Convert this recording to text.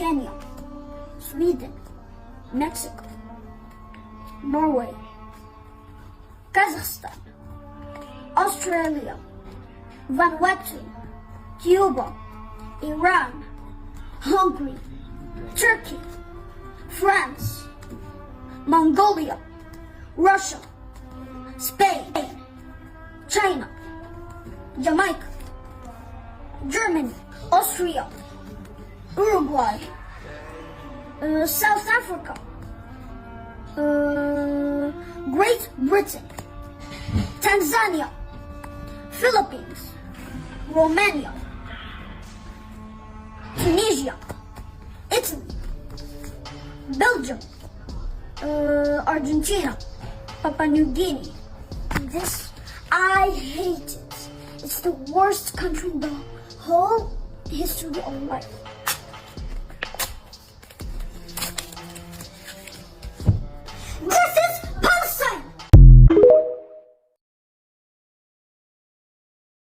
Kenya, Sweden, Mexico, Norway, Kazakhstan, Australia, Vanuatu, Cuba, Iran, Hungary, Turkey, France, Mongolia, Russia, Spain, China, Jamaica, Germany, Austria, Uruguay, South Africa, Great Britain, Tanzania, Philippines, Romania, Tunisia, Italy, Belgium, Argentina, Papua New Guinea. I hate it. It's the worst country in the whole history of life.